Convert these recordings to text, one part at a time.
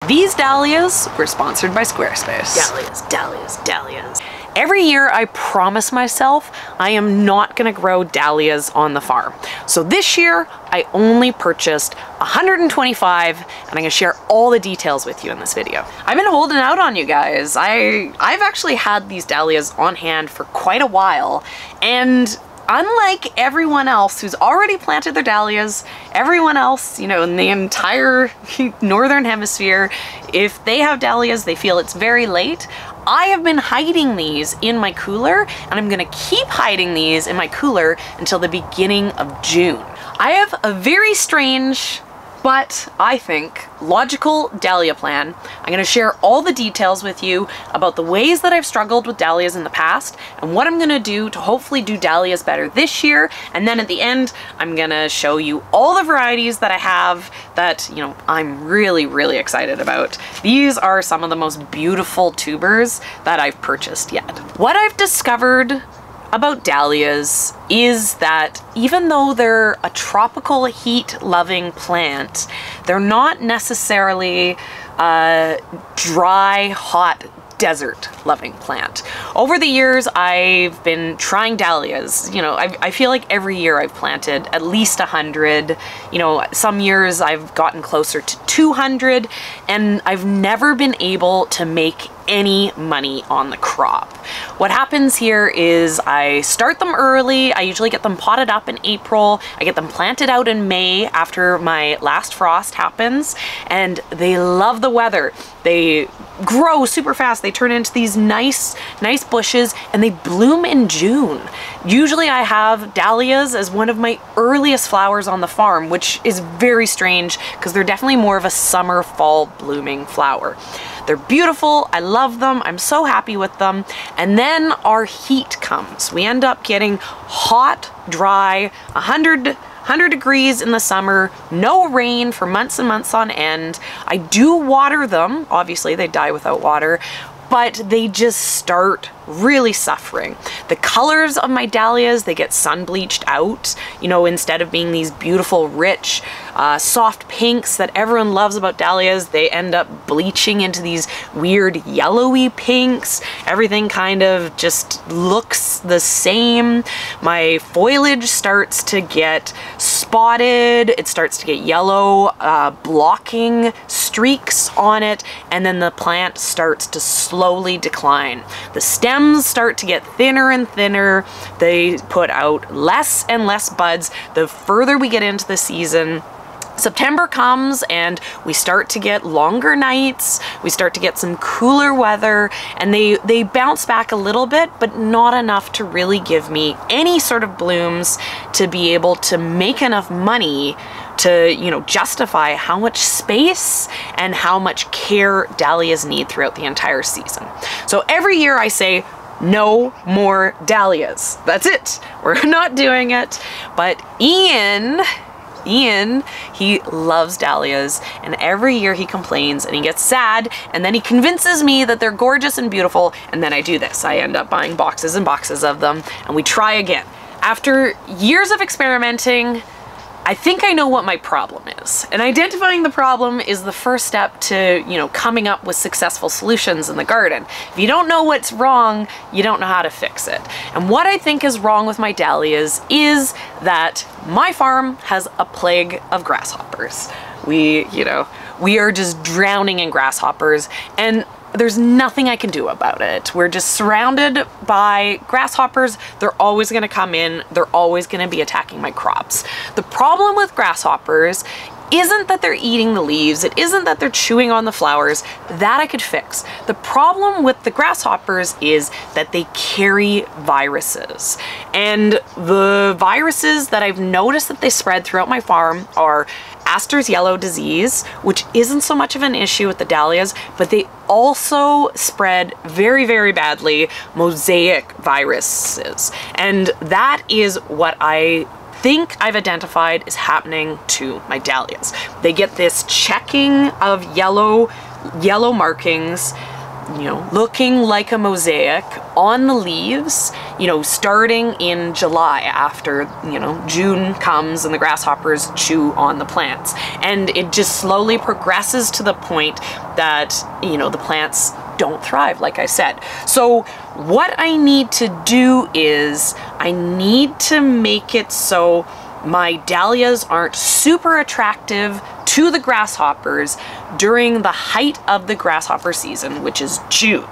These dahlias were sponsored by Squarespace. Dahlias, dahlias, dahlias. Every year I promise myself I am not gonna grow dahlias on the farm. So this year I only purchased 125 and I'm gonna share all the details with you in this video. I've been holding out on you guys. I've actually had these dahlias on hand for quite a while, and unlike everyone else who's already planted their dahlias, everyone else, you know, in the entire northern hemisphere, if they have dahlias, they feel it's very late. I have been hiding these in my cooler, and I'm gonna keep hiding these in my cooler until the beginning of June. I have a very strange, but I think logical dahlia plan. I'm gonna share all the details with you about the ways that I've struggled with dahlias in the past and what I'm gonna do to hopefully do dahlias better this year. And then at the end, I'm gonna show you all the varieties that I have that, you know, I'm really, really excited about. These are some of the most beautiful tubers that I've purchased yet. What I've discovered about dahlias is that even though they're a tropical heat-loving plant, they're not necessarily a dry, hot, desert-loving plant. Over the years, I've been trying dahlias. You know, I feel like every year I've planted at least 100. You know, some years I've gotten closer to 200, and I've never been able to make any money on the crop. What happens here is I start them early. I usually get them potted up in April. I get them planted out in May after my last frost happens, and they love the weather. They grow super fast. They turn into these nice bushes, and they bloom in June. Usually I have dahlias as one of my earliest flowers on the farm, which is very strange because they're definitely more of a summer, fall blooming flower. They're beautiful. I love them. I'm so happy with them. And then our heat comes. We end up getting hot, dry, 100 degrees in the summer, no rain for months and months on end. I do water them. Obviously, they die without water, but they just start really suffering. The colors of my dahlias, they get sun bleached out. You know, instead of being these beautiful, rich, soft pinks that everyone loves about dahlias, they end up bleaching into these weird yellowy pinks. Everything kind of just looks the same. My foliage starts to get spotted. It starts to get yellow, blocking streaks on it, and then the plant starts to slowly decline. The stems start to get thinner and thinner. They put out less and less buds the further we get into the season. September comes and we start to get longer nights, we start to get some cooler weather, and they bounce back a little bit, but not enough to really give me any sort of blooms to be able to make enough money to, you know, justify how much space and how much care dahlias need throughout the entire season. So every year I say, no more dahlias. That's it. We're not doing it. But Ian, he loves dahlias, and every year he complains and he gets sad, and then he convinces me that they're gorgeous and beautiful, and then I do this. I end up buying boxes and boxes of them, and we try again. After years of experimenting, I think I know what my problem is, and identifying the problem is the first step to, you know, coming up with successful solutions in the garden. If you don't know what's wrong, you don't know how to fix it. And what I think is wrong with my dahlias is that my farm has a plague of grasshoppers. We are just drowning in grasshoppers, and there's nothing I can do about it. We're just surrounded by grasshoppers. They're always gonna come in. They're always gonna be attacking my crops. The problem with grasshoppers isn't that they're eating the leaves. It isn't that they're chewing on the flowers. That I could fix. The problem with the grasshoppers is that they carry viruses. And the viruses that I've noticed that they spread throughout my farm are Astor's yellow disease, which isn't so much of an issue with the dahlias, but they also spread very, very badly mosaic viruses. And that is what I think I've identified is happening to my dahlias. They get this checking of yellow markings. you know, looking like a mosaic on the leaves, you know, starting in July after, you know, June comes and the grasshoppers chew on the plants. And it just slowly progresses to the point that, you know, the plants don't thrive, like I said. So what I need to do is I need to make it so my dahlias aren't super attractive to the grasshoppers during the height of the grasshopper season, which is June,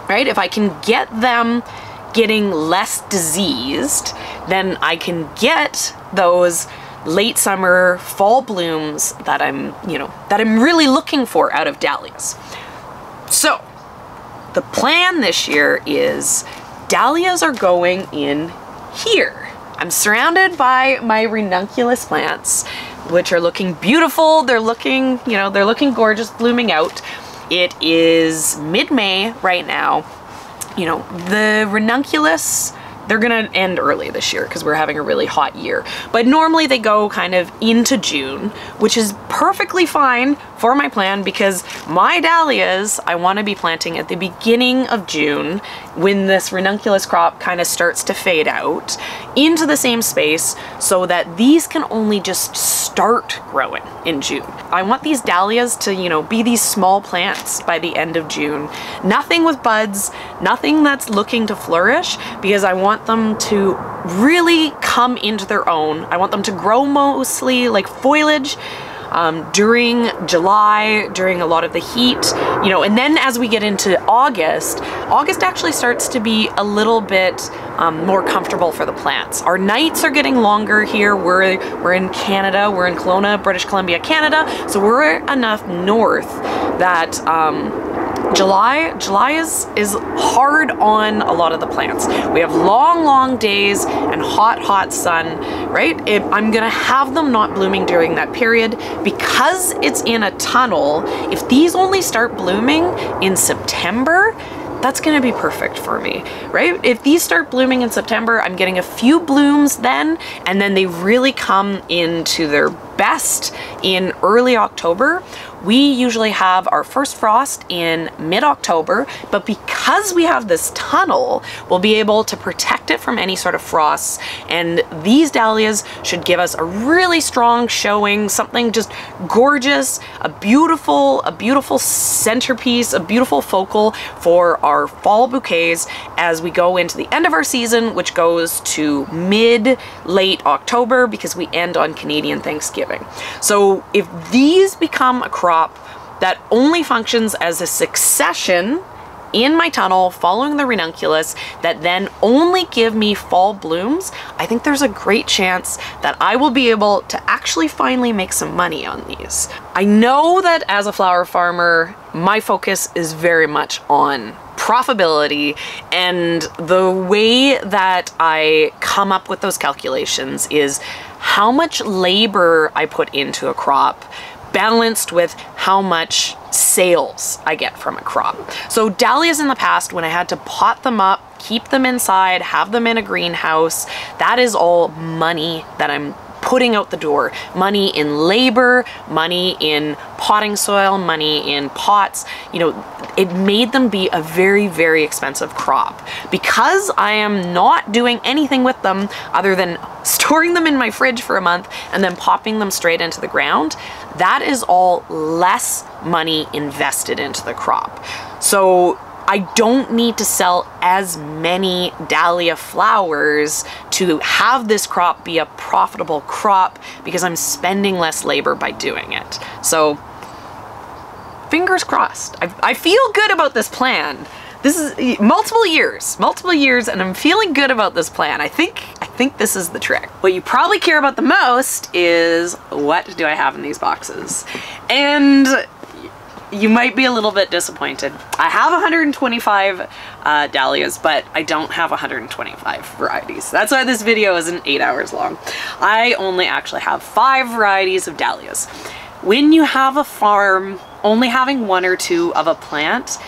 right? If I can get them getting less diseased, then I can get those late summer, fall blooms that I'm really looking for out of dahlias. So the plan this year is dahlias are going in here. I'm surrounded by my ranunculus plants, which are looking beautiful. They're looking, you know, they're looking gorgeous, blooming out. It is mid-May right now. You know, the ranunculus, they're gonna end early this year because we're having a really hot year. But normally they go kind of into June, which is perfectly fine for my plan because my dahlias I want to be planting at the beginning of June when this ranunculus crop kind of starts to fade out into the same space so that these can only just start growing in June. I want these dahlias to, you know, be these small plants by the end of June. Nothing with buds, nothing that's looking to flourish, because I want them to really come into their own. I want them to grow mostly like foliage during July, during a lot of the heat, you know, and then as we get into August actually starts to be a little bit more comfortable for the plants. Our nights are getting longer here. We're in Canada, we're in Kelowna, British Columbia, Canada, so we're enough north that July is hard on a lot of the plants. We have long days and hot sun, right? I'm gonna have them not blooming during that period because it's in a tunnel. If these only start blooming in September, that's gonna be perfect for me, right? If these start blooming in September, I'm getting a few blooms then, and then they really come into their best in early October. We usually have our first frost in mid-October, but because we have this tunnel, we'll be able to protect it from any sort of frosts, and these dahlias should give us a really strong showing, something just gorgeous, a beautiful centerpiece, a beautiful focal for our fall bouquets as we go into the end of our season, which goes to mid-late October because we end on Canadian Thanksgiving. So if these become a crop that only functions as a succession in my tunnel following the ranunculus that then only give me fall blooms, I think there's a great chance that I will be able to actually finally make some money on these. I know that as a flower farmer, my focus is very much on profitability, and the way that I come up with those calculations is how much labor I put into a crop balanced with how much sales I get from a crop. So dahlias in the past, when I had to pot them up, keep them inside, have them in a greenhouse, that is all money that I'm putting out the door. Money in labor, money in potting soil, money in pots. You know, it made them be a very expensive crop. Because I am not doing anything with them other than storing them in my fridge for a month and then popping them straight into the ground, that is all less money invested into the crop. So I don't need to sell as many dahlia flowers to have this crop be a profitable crop because I'm spending less labor by doing it. So fingers crossed. I feel good about this plan. This is multiple years, and I'm feeling good about this plan. I think this is the trick. What you probably care about the most is what do I have in these boxes? And you might be a little bit disappointed. I have 125 dahlias, but I don't have 125 varieties. That's why this video isn't 8 hours long. I only actually have 5 varieties of dahlias. When you have a farm, only having 1 or 2 of a plant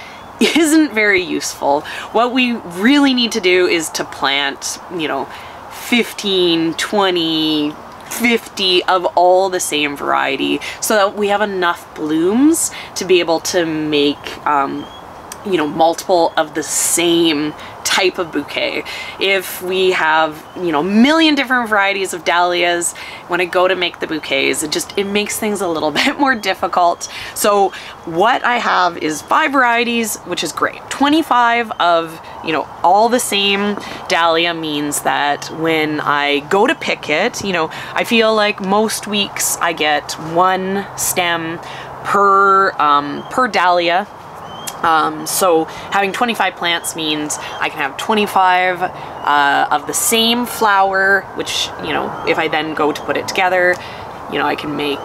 isn't very useful. What we really need to do is to plant, you know, 15, 20, 50 of all the same variety so that we have enough blooms to be able to make you know, multiple of the same type of bouquet. If we have, you know, a million different varieties of dahlias, when I go to make the bouquets, it makes things a little bit more difficult. So what I have is 5 varieties, which is great. 25 of, you know, all the same dahlia means that when I go to pick it, you know, I feel like most weeks I get 1 stem per dahlia. So having 25 plants means I can have 25 of the same flower, which, you know, if I then go to put it together, you know, I can make,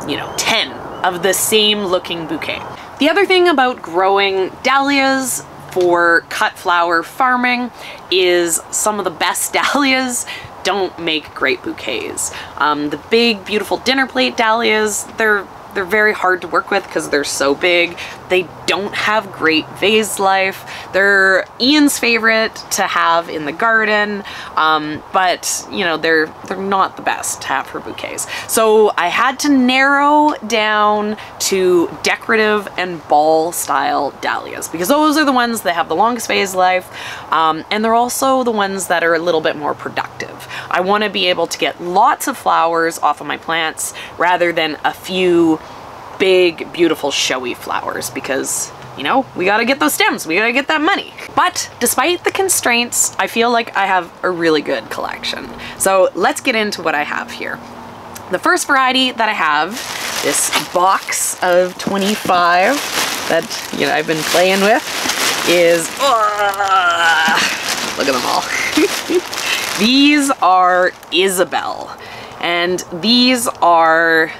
you know, 10 of the same looking bouquet. The other thing about growing dahlias for cut flower farming is some of the best dahlias don't make great bouquets. The big, beautiful dinner plate dahlias, they're very hard to work with because they're so big. They don't have great vase life. They're Ian's favorite to have in the garden, but you know, they're not the best to have for bouquets. So I had to narrow down to decorative and ball style dahlias because those are the ones that have the longest vase life, and they're also the ones that are a little bit more productive. I want to be able to get lots of flowers off of my plants rather than a few big, beautiful, showy flowers because, you know, we gotta get those stems, we gotta get that money. But despite the constraints, I feel like I have a really good collection. So let's get into what I have here. The first variety that I have, this box of 25 that, you know, I've been playing with is, look at them all. These are Isabel, and these are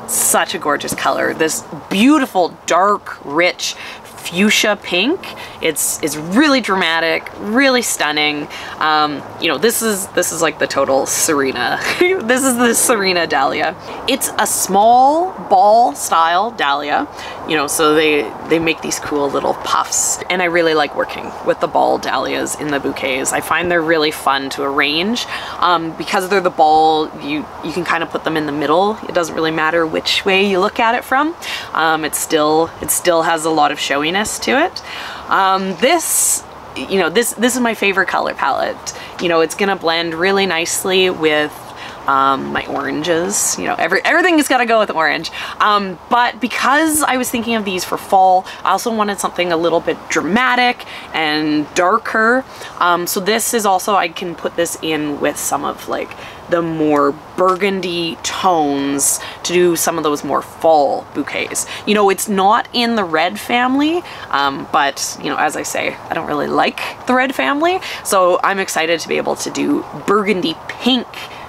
such a gorgeous color. This beautiful, dark, rich fuchsia pink. It's really dramatic, really stunning. You know, this is like the total Serena. This is the Serena dahlia. It's a small ball style dahlia, you know, so they make these cool little puffs, and I really like working with the ball dahlias in the bouquets. I find they're really fun to arrange. Because they're the ball, you can kind of put them in the middle. It doesn't really matter which way you look at it from. It still has a lot of showiness to it. This, you know, this is my favorite color palette. You know, it's gonna blend really nicely with my oranges. You know, everything has got to go with orange. But because I was thinking of these for fall, I also wanted something a little bit dramatic and darker. So this is also, I can put this in with some of like the more burgundy tones to do some of those more fall bouquets. You know, it's not in the red family, but you know, as I say, I don't really like the red family. So I'm excited to be able to do burgundy pink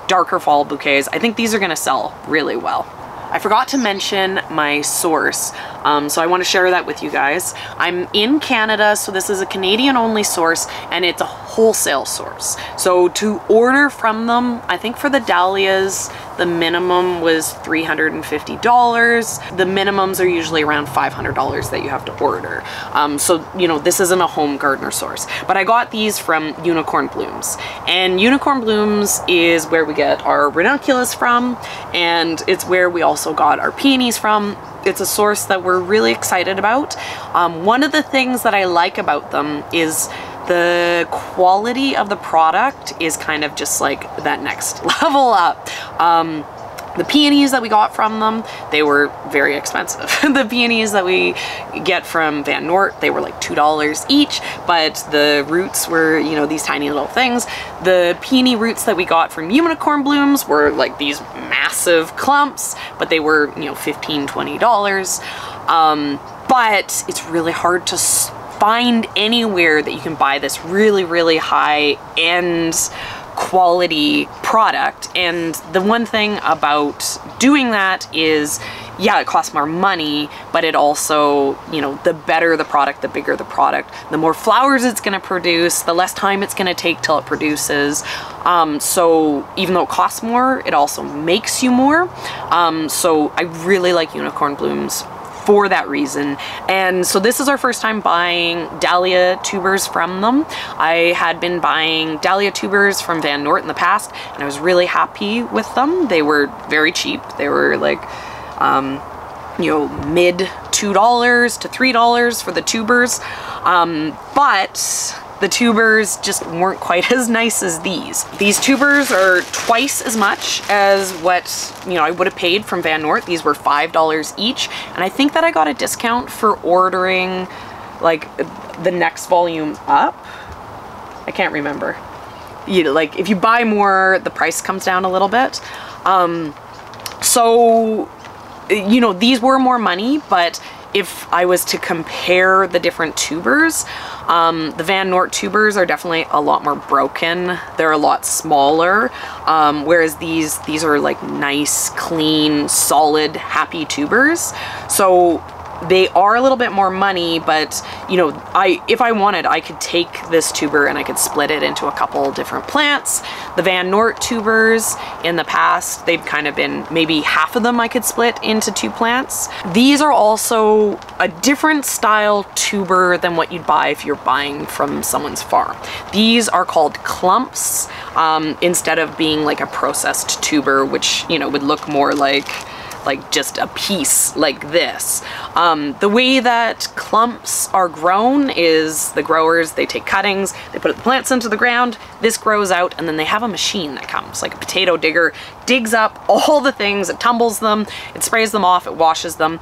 darker fall bouquets. I think these are gonna sell really well. I forgot to mention my source, so I want to share that with you guys. I'm in Canada, so this is a Canadian only source, and it's a wholesale source. So to order from them, I think for the dahlias, the minimum was $350. The minimums are usually around $500 that you have to order. So, you know, this isn't a home gardener source, but I got these from Unicorn Blooms, and Unicorn Blooms is where we get our ranunculus from, and it's where we also got our peonies from. It's a source that we're really excited about. One of the things that I like about them is the quality of the product is kind of just like that next level up. The peonies that we got from them, they were very expensive. The peonies that we get from Van Noort, they were like $2 each, but the roots were, you know, these tiny little things. The peony roots that we got from Unicorn Blooms were like these massive clumps, but they were, you know, $15, $20. But it's really hard to find anywhere that you can buy this really, really high-end quality product. And the one thing about doing that is, yeah, it costs more money, but it also, you know, the better the product, the bigger the product, the more flowers it's going to produce, the less time it's going to take till it produces. So even though it costs more, it also makes you more. So I really like Unicorn Blooms for that reason. And so this is our first time buying dahlia tubers from them. I had been buying dahlia tubers from Van Noort in the past, and I was really happy with them. They were very cheap. They were like you know, mid $2 to $3 for the tubers. But the tubers just weren't quite as nice as these. These tubers are twice as much as what, you know, I would have paid from Van Noort. These were $5 each. And I think that I got a discount for ordering like the next volume up. I can't remember. You know, like if you buy more, the price comes down a little bit. So, you know, these were more money, but if I was to compare the different tubers, the Van Noort tubers are definitely a lot more broken. They're a lot smaller, whereas these are like nice, clean, solid, happy tubers. So they are a little bit more money, but you know, if I wanted, I could take this tuber and I could split it into a couple different plants. The Van Noort tubers in the past, they've kind of been, maybe half of them I could split into 2 plants. These are also a different style tuber than what you'd buy if you're buying from someone's farm. These are called clumps, instead of being like a processed tuber, which, you know, would look more like just a piece like this. The way that clumps are grown is the growers, they take cuttings, they put the plants into the ground, this grows out, and then they have a machine that comes, like a potato digger, digs up all the things, it tumbles them, it sprays them off, it washes them.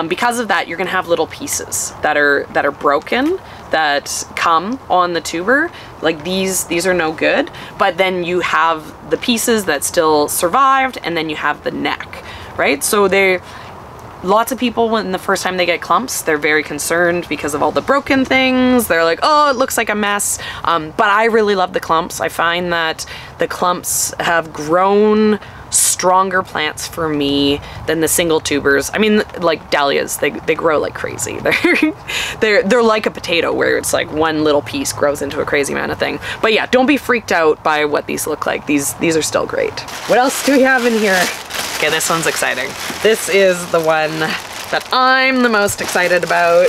Because of that, you're gonna have little pieces that are broken, that come on the tuber. Like these are no good, but then you have the pieces that still survived, and then you have the neck. Right? So lots of people, when the first time they get clumps, they're very concerned because of all the broken things. They're like, oh, it looks like a mess. But I really love the clumps. I find that the clumps have grown stronger plants for me than the single tubers. I mean, like dahlias, they grow like crazy. They're like a potato where it's like one little piece grows into a crazy amount of thing. But yeah, don't be freaked out by what these look like. These are still great. What else do we have in here? Okay, this one's exciting. This is the one that I'm the most excited about.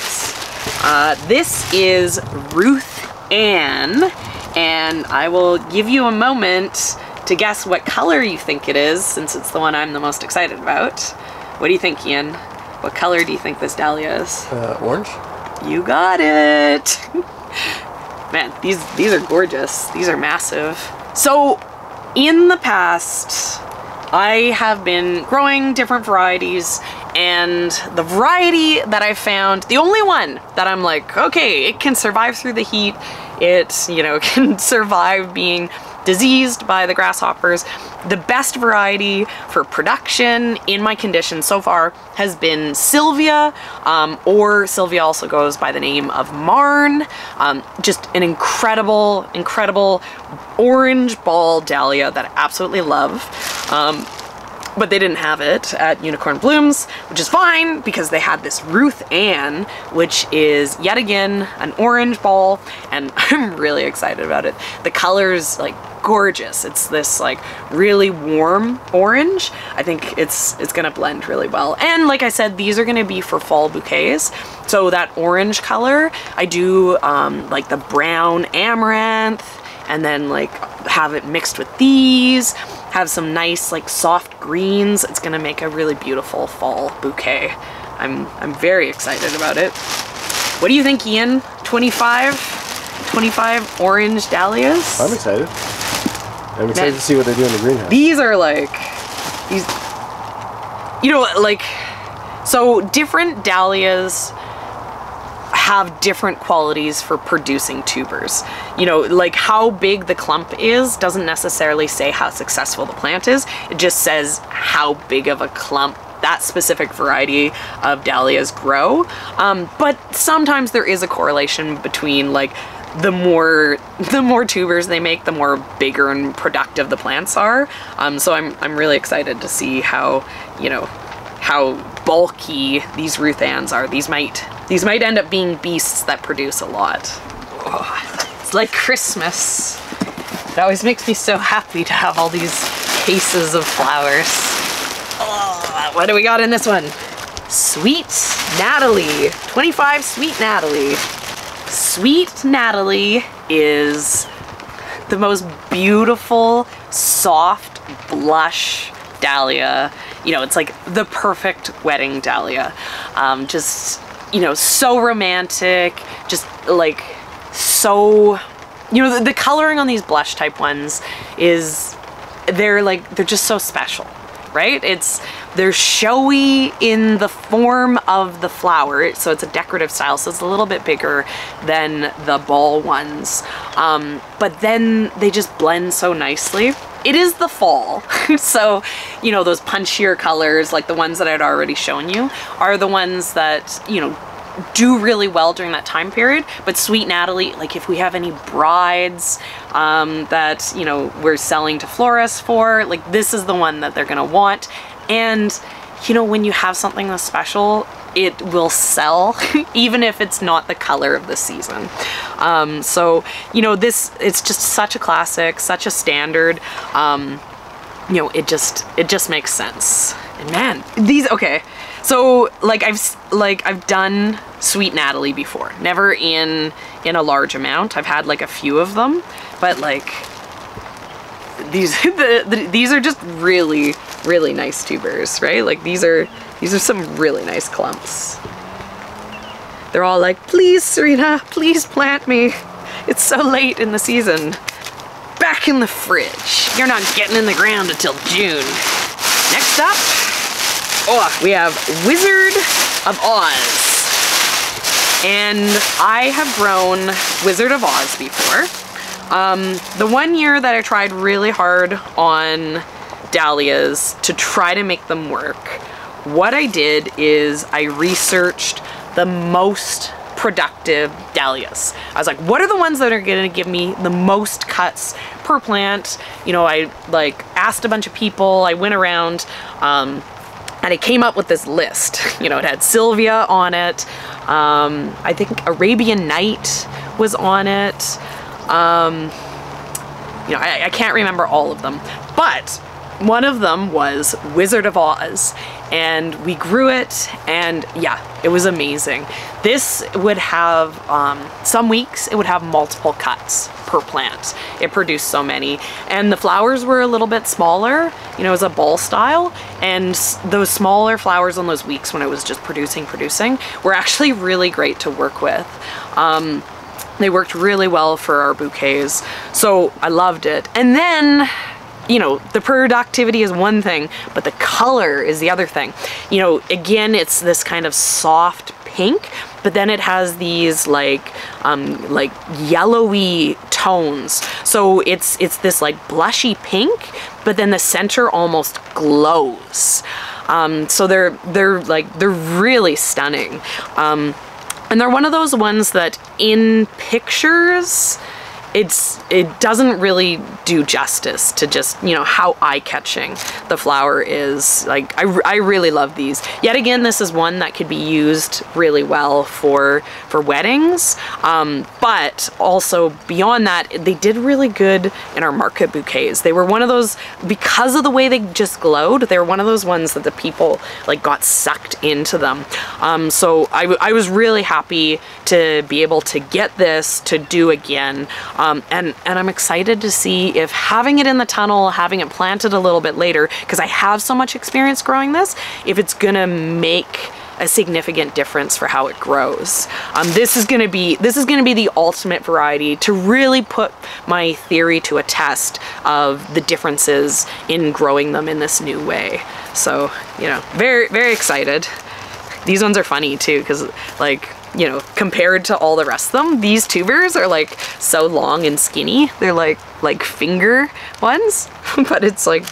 This is Ruth Ann, and I will give you a moment to guess what color you think it is, since it's the one I'm the most excited about. What do you think, Ian? What color do you think this dahlia is? Orange. You got it. Man, these are gorgeous. These are massive. So, in the past, I have been growing different varieties, and the variety that I found, the only one that I'm like, okay, it can survive through the heat, it, you know, can survive being diseased by the grasshoppers. The best variety for production in my conditions so far has been Sylvia, or Sylvia also goes by the name of Marn. Just an incredible, incredible orange ball dahlia that I absolutely love. But they didn't have it at Unicorn Blooms, which is fine because they had this Ruth Ann, which is yet again an orange ball, and I'm really excited about it. The color's like gorgeous. It's this like really warm orange. I think it's gonna blend really well. And like I said, these are gonna be for fall bouquets. So that orange color, I do like the brown amaranth, and then like have it mixed with these, have some nice like soft greens. It's gonna make a really beautiful fall bouquet. I'm very excited about it. What do you think, Ian? 25 orange dahlias? I'm excited. I'm excited to see what they do in the greenhouse. These are like, you know, like, so different dahlias have different qualities for producing tubers. You know, like how big the clump is doesn't necessarily say how successful the plant is. It just says how big of a clump that specific variety of dahlias grow. But sometimes there is a correlation between like the more tubers they make, the more bigger and productive the plants are. So I'm really excited to see how, you know, how bulky these Ruth Anns are. These might end up being beasts that produce a lot. Oh, it's like Christmas. It always makes me so happy to have all these cases of flowers. Oh, what do we got in this one? Sweet Natalie. 25 Sweet Natalie. Sweet Natalie is the most beautiful, soft, blush dahlia. You know, it's like the perfect wedding dahlia. Just, you know, so romantic, just like so, you know, the coloring on these blush type ones is, they're just so special, right? They're showy in the form of the flower, so it's a decorative style, so it's a little bit bigger than the ball ones. But then they just blend so nicely. It is the fall, so, you know, those punchier colors, like the ones that I'd already shown you, are the ones that, you know, do really well during that time period. But Sweet Natalie, like if we have any brides that, you know, we're selling to florists for, like this is the one that they're gonna want. And, you know, when you have something that's special, it will sell, even if it's not the color of the season. So, you know, it's just such a classic, such a standard. You know, it just makes sense. And man, these, okay. So like I've done Sweet Natalie before, never in a large amount. I've had like a few of them, but like these these are just really nice tubers, right? Like these are some really nice clumps. They're all like, please Serena, please plant me. It's so late in the season. Back in the fridge. You're not getting in the ground until June. Next up, oh, we have Wizard of Oz. And I have grown Wizard of Oz before. The one year that I tried really hard on dahlias to try to make them work, what I did is I researched the most productive dahlias. I was like, what are the ones that are gonna give me the most cuts per plant? You know, I like asked a bunch of people, I went around, and I came up with this list. You know, it had Sylvia on it. I think Arabian Night was on it. You know, I can't remember all of them, but one of them was Wizard of Oz, and we grew it, and yeah, it was amazing. This would have, some weeks it would have multiple cuts per plant. It produced so many, and the flowers were a little bit smaller. You know, it was a ball style, and those smaller flowers on those weeks when it was just producing were actually really great to work with. They worked really well for our bouquets, so I loved it. And then, you know, the productivity is one thing, but the color is the other thing. You know, again, it's this kind of soft pink, but then it has these like yellowy tones. So it's this like blushy pink, but then the center almost glows. So they're really stunning. And they're one of those ones that in pictures, it doesn't really do justice to just, you know, how eye-catching the flower is. Like, I really love these. Yet again, this is one that could be used really well for weddings, but also beyond that, they did really good in our market bouquets. They were one of those, because of the way they just glowed, they were one of those ones that the people like got sucked into them. So I was really happy to be able to get this to do again. And I'm excited to see if having it in the tunnel, having it planted a little bit later, because I have so much experience growing this, if it's gonna make a significant difference for how it grows. This is gonna be the ultimate variety to really put my theory to a test of the differences in growing them in this new way. So, you know, very, very excited. These ones are funny too, because like, you know, compared to all the rest of them, these tubers are like so long and skinny. They're like finger ones, but it's like,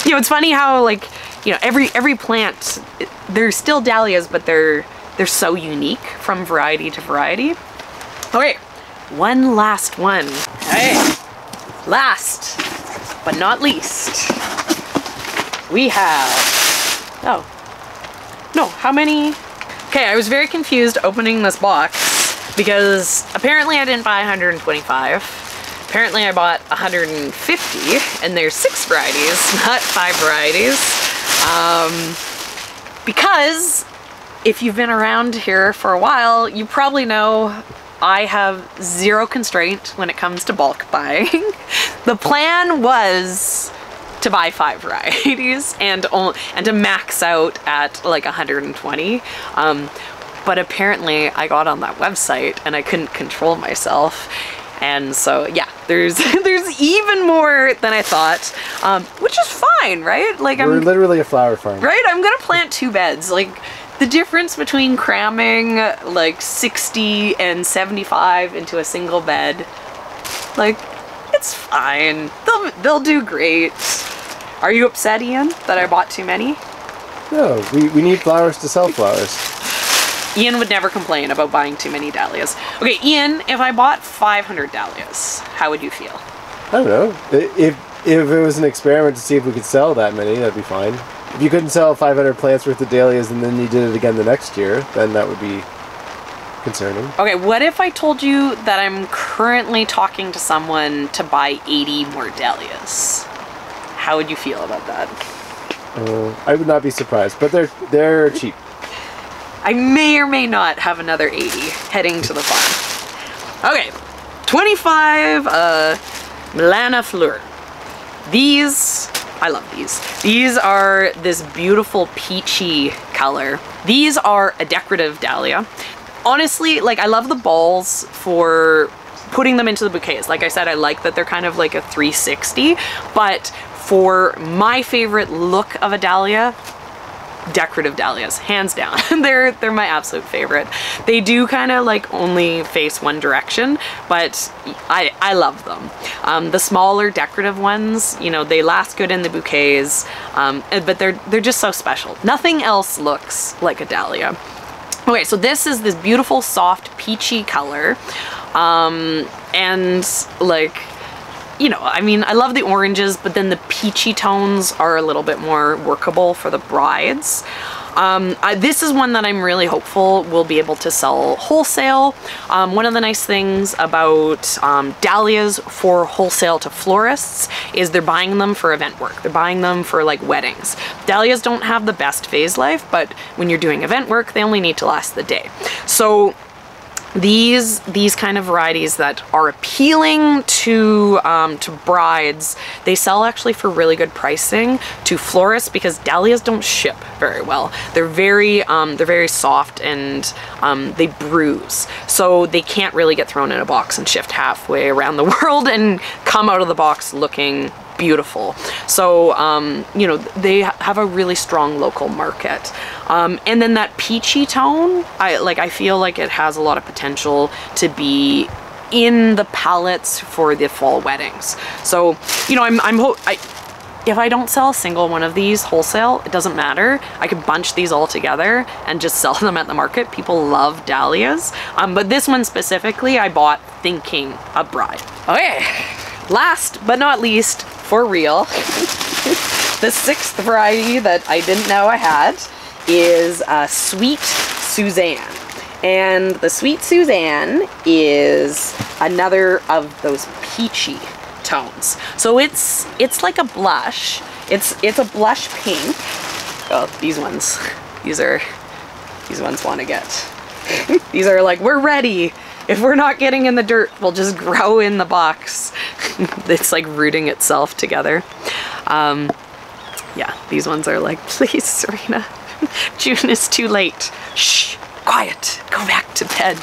you know, it's funny how like, you know, every plant, they're still dahlias, but they're so unique from variety to variety. Okay, one last one. Okay, last but not least, we have, oh, no, how many? Okay, I was very confused opening this box because apparently I didn't buy 125. Apparently I bought 150, and there's 6 varieties, not 5 varieties. Because if you've been around here for a while, you probably know I have zero constraint when it comes to bulk buying. The plan was to buy 5 varieties and to max out at like 120. But apparently I got on that website and I couldn't control myself. And so yeah, there's even more than I thought, which is fine, right? Like We're literally a flower farm. Right? I'm gonna plant 2 beds. Like the difference between cramming like 60 and 75 into a single bed, like it's fine. They'll do great. Are you upset, Ian, that I bought too many? No, we need flowers to sell flowers. Ian would never complain about buying too many dahlias. Okay, Ian, if I bought 500 dahlias, how would you feel? I don't know. If it was an experiment to see if we could sell that many, that'd be fine. If you couldn't sell 500 plants worth of dahlias and then you did it again the next year, then that would be concerning. Okay, what if I told you that I'm currently talking to someone to buy 80 more dahlias? How would you feel about that? I would not be surprised, but they're cheap. I may or may not have another 80 heading to the farm. Okay, 25 Milena Fleur. These, I love these. These are this beautiful peachy color. These are a decorative dahlia. Honestly, like I love the balls for putting them into the bouquets. Like I said, I like that they're kind of like a 360, but for my favorite look of a dahlia, decorative dahlias, hands down. They're my absolute favorite. They do kind of like only face one direction, but I love them. The smaller decorative ones, you know, they last good in the bouquets, but they're just so special. Nothing else looks like a dahlia. Okay, so this is this beautiful soft peachy color, and like, you know, I mean, I love the oranges, but then the peachy tones are a little bit more workable for the brides. This is one that I'm really hopeful will be able to sell wholesale. One of the nice things about dahlias for wholesale to florists is they're buying them for event work. They're buying them for like weddings. Dahlias don't have the best phase life, but when you're doing event work, they only need to last the day. So these kind of varieties that are appealing to brides, they sell actually for really good pricing to florists because dahlias don't ship very well. They're very soft and they bruise, so they can't really get thrown in a box and shipped halfway around the world and come out of the box looking beautiful. So you know, they have a really strong local market, and then that peachy tone, I feel like it has a lot of potential to be in the palettes for the fall weddings. So you know, if I don't sell a single one of these wholesale, it doesn't matter. I could bunch these all together and just sell them at the market. People love dahlias, but this one specifically I bought thinking a bride. Okay, last but not least, for real, the 6th variety that I didn't know I had is Sweet Suzanne. And the Sweet Suzanne is another of those peachy tones. So it's like a blush. It's a blush pink. Oh, these ones want to get. These are like, we're ready. If we're not getting in the dirt, we'll just grow in the box. It's like rooting itself together. Yeah, these ones are like, please, Serena, June is too late. Shh, quiet, go back to bed.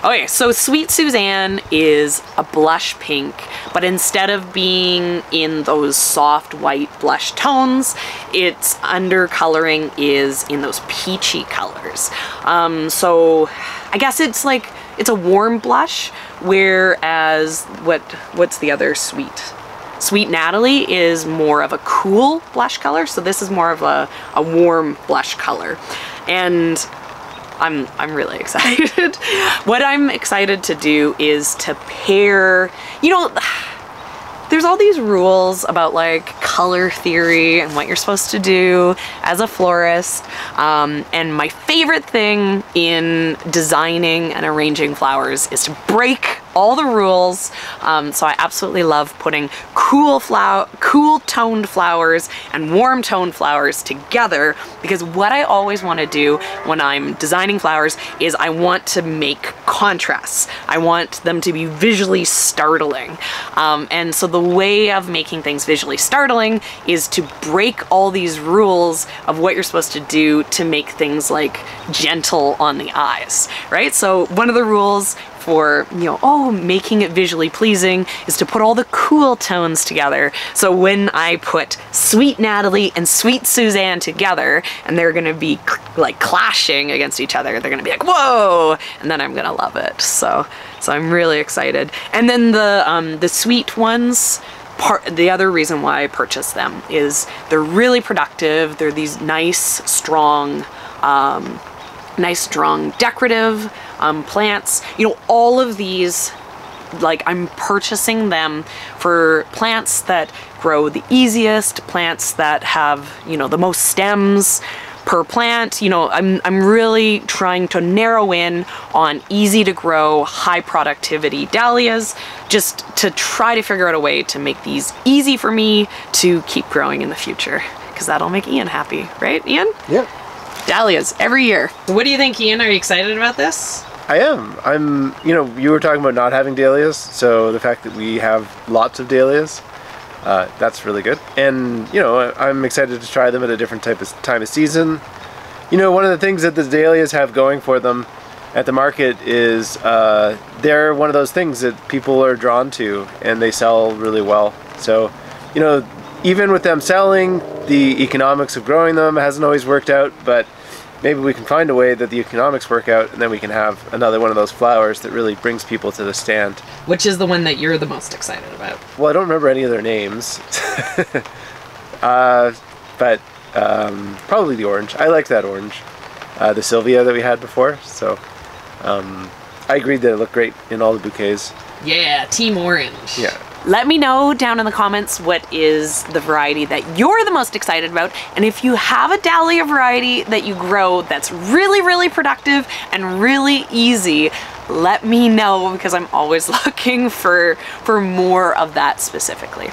Okay, so Sweet Suzanne is a blush pink, but instead of being in those soft white blush tones, its undercoloring is in those peachy colors. So I guess it's like, it's a warm blush, whereas what's the other sweet? Sweet Natalie is more of a cool blush color, so this is more of a warm blush color. And I'm really excited. What I'm excited to do is to pair, you know, there's all these rules about like color theory and what you're supposed to do as a florist. And my favorite thing in designing and arranging flowers is to break all the rules. So I absolutely love putting cool toned flowers and warm toned flowers together, because what I always want to do when I'm designing flowers is I want to make contrasts. I want them to be visually startling. And so the way of making things visually startling is to break all these rules of what you're supposed to do to make things like gentle on the eyes, right? So one of the rules for, making it visually pleasing is to put all the cool tones together. So when I put sweet Natalie and sweet Suzanne together, and they're gonna be like clashing against each other, they're gonna be like, whoa, and then I'm gonna love it. So I'm really excited. And then the sweet ones, the other reason why I purchased them is they're really productive. They're these nice, strong decorative plants. All of these, like, I'm purchasing them for plants that grow the easiest, plants that have, the most stems per plant. I'm really trying to narrow in on easy to grow, high productivity dahlias, just to try to figure out a way to make these easy for me to keep growing in the future, because that'll make Ian happy, right, Ian? Yep. Dahlias every year. What do you think, Ian? Are you excited about this? I am. You were talking about not having dahlias, so the fact that we have lots of dahlias, that's really good. And, I'm excited to try them at a different time of season. One of the things that the dahlias have going for them at the market is they're one of those things that people are drawn to, and they sell really well. So, even with them selling, the economics of growing them hasn't always worked out, but maybe we can find a way that the economics work out, and then we can have another one of those flowers that really brings people to the stand. Which is the one that you're the most excited about? Well, I don't remember any of their names. But probably the orange. I like that orange. The Sylvia that we had before, so I agreed that it looked great in all the bouquets. Yeah, Team Orange. Yeah. Let me know down in the comments what is the variety that you're the most excited about, and if you have a dahlia variety that you grow that's really, really productive and really easy, let me know, because I'm always looking for more of that specifically.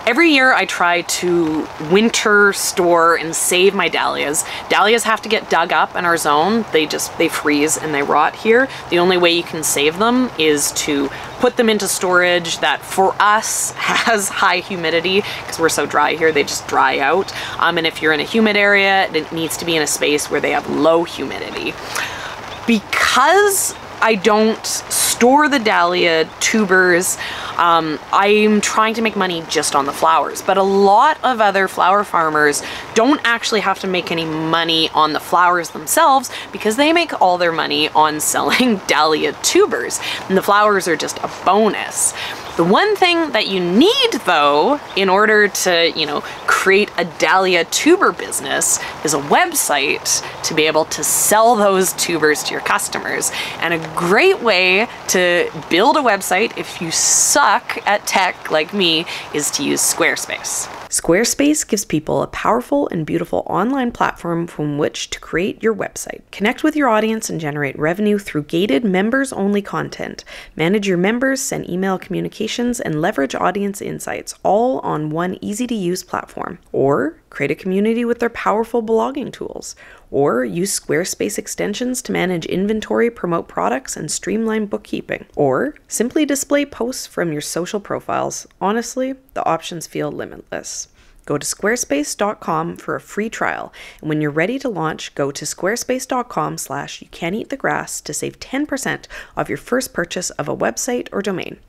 Every year I try to winter store and save my dahlias. Dahlias have to get dug up in our zone. They freeze and they rot here. The only way you can save them is to put them into storage that for us has high humidity, because we're so dry here, they just dry out. And if you're in a humid area, it needs to be in a space where they have low humidity. Because I don't store the dahlia tubers, I'm trying to make money just on the flowers, but a lot of other flower farmers don't actually have to make any money on the flowers themselves, because they make all their money on selling dahlia tubers, and the flowers are just a bonus. The one thing that you need, though, in order to, create a dahlia tuber business is a website to be able to sell those tubers to your customers. And a great way to build a website, if you suck at tech like me, is to use Squarespace. Squarespace gives people a powerful and beautiful online platform from which to create your website. Connect with your audience and generate revenue through gated members-only content. Manage your members, send email communications, and leverage audience insights, all on one easy-to-use platform. Or create a community with their powerful blogging tools. Or use Squarespace extensions to manage inventory, promote products, and streamline bookkeeping. Or simply display posts from your social profiles. Honestly, the options feel limitless. Go to squarespace.com for a free trial. And when you're ready to launch, go to squarespace.com/youcaneatthegrass to save 10% off your first purchase of a website or domain.